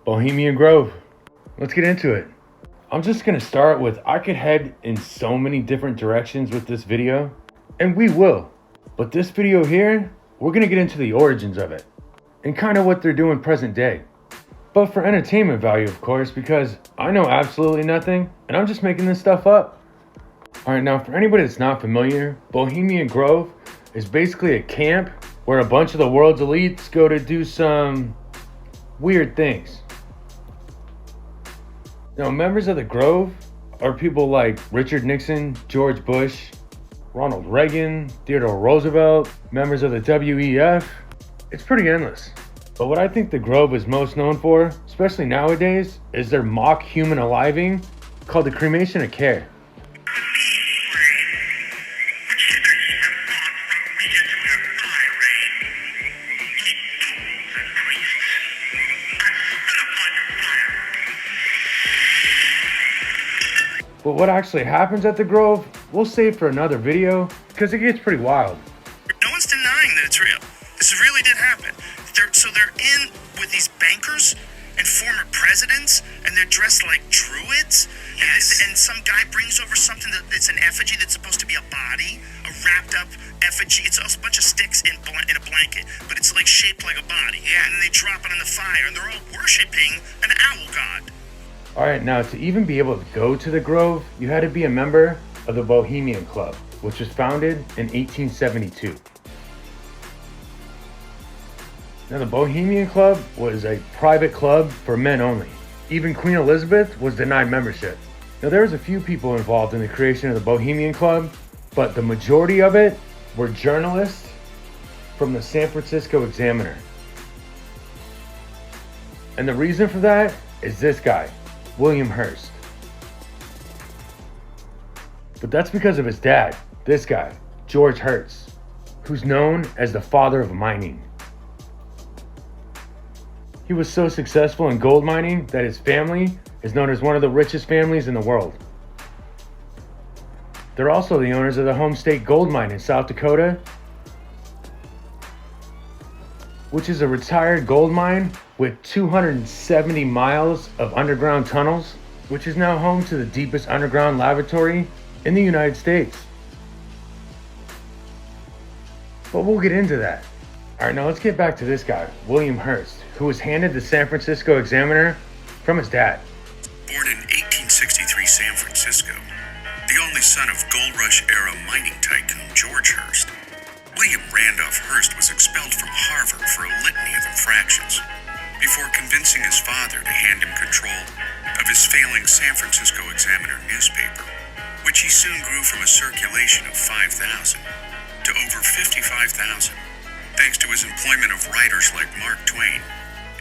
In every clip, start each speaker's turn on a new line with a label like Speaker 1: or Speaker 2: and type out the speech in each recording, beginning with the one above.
Speaker 1: Bohemian Grove. Let's get into it. I'm just gonna start with, I could head in so many different directions with this video, and we will. But this video here, we're gonna get into the origins of it and kind of what they're doing present day. But for entertainment value, of course, because I know absolutely nothing and I'm just making this stuff up. All right, now for anybody that's not familiar, Bohemian Grove is basically a camp where a bunch of the world's elites go to do some weird things. Now, members of the Grove are people like Richard Nixon, George Bush, Ronald Reagan, Theodore Roosevelt, members of the WEF. It's pretty endless. But what I think the Grove is most known for, especially nowadays, is their mock human aliving called the cremation of care. But what actually happens at the Grove, we'll save for another video because it gets pretty wild.
Speaker 2: No one's denying that it's real. This really did happen. They're in with these bankers and former presidents, and they're dressed like druids. Yes. And some guy brings over something that's an effigy that's supposed to be a body, a wrapped up effigy. It's a bunch of sticks in a blanket, but it's like shaped like a body. Yeah. And then they drop it on the fire, and they're all worshiping an owl god.
Speaker 1: All right, now to even be able to go to the Grove, you had to be a member of the Bohemian Club, which was founded in 1872. Now the Bohemian Club was a private club for men only. Even Queen Elizabeth was denied membership. Now there was a few people involved in the creation of the Bohemian Club, but the majority of it were journalists from the San Francisco Examiner. And the reason for that is this guy, William Hearst. But that's because of his dad, this guy, George Hearst, who's known as the father of mining. He was so successful in gold mining that his family is known as one of the richest families in the world. They're also the owners of the Home State Gold Mine in South Dakota, which is a retired gold mine with 270 miles of underground tunnels, which is now home to the deepest underground laboratory in the United States. But we'll get into that. All right, now let's get back to this guy, William Hearst, who was handed the San Francisco Examiner from his dad.
Speaker 2: Born in 1863 San Francisco, the only son of gold rush era mining tycoon George Hearst, William Randolph Hearst was expelled from Harvard for a litany of infractions before convincing his father to hand him control of his failing San Francisco Examiner newspaper, which he soon grew from a circulation of 5,000 to over 55,000, thanks to his employment of writers like Mark Twain,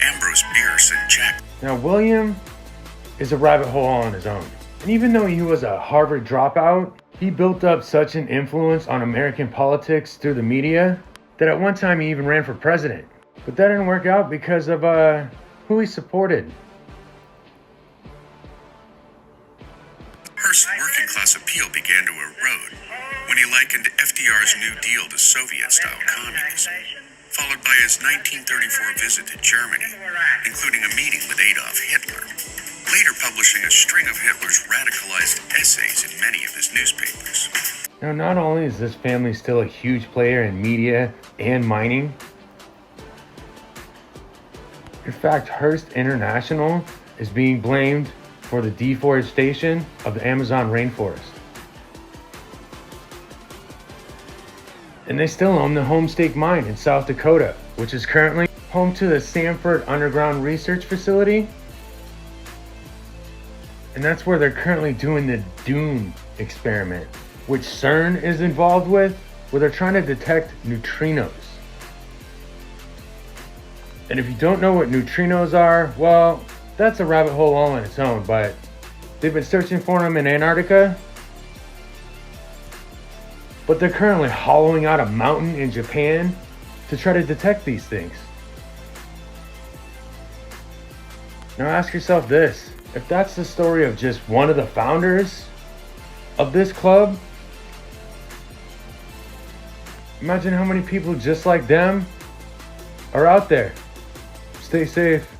Speaker 2: Ambrose Bierce, and Jack.
Speaker 1: Now, William is a rabbit hole all on his own. And even though he was a Harvard dropout, he built up such an influence on American politics through the media that at one time he even ran for president. But that didn't work out because of who he supported.
Speaker 2: Hearst's working class appeal began to erode when he likened FDR's New Deal to Soviet-style communism, followed by his 1934 visit to Germany, including a meeting with Adolf Hitler, later publishing a string of Hitler's radicalized essays in many of his newspapers.
Speaker 1: Now, not only is this family still a huge player in media and mining, in fact, Hearst International is being blamed for the deforestation of the Amazon rainforest. And they still own the Home State Mine in South Dakota, which is currently home to the Sanford Underground Research Facility. And that's where they're currently doing the Dune experiment, which CERN is involved with, where they're trying to detect neutrinos. And if you don't know what neutrinos are, well, that's a rabbit hole all on its own, but they've been searching for them in Antarctica. But they're currently hollowing out a mountain in Japan to try to detect these things. Now ask yourself this, if that's the story of just one of the founders of this club, imagine how many people just like them are out there. Stay safe.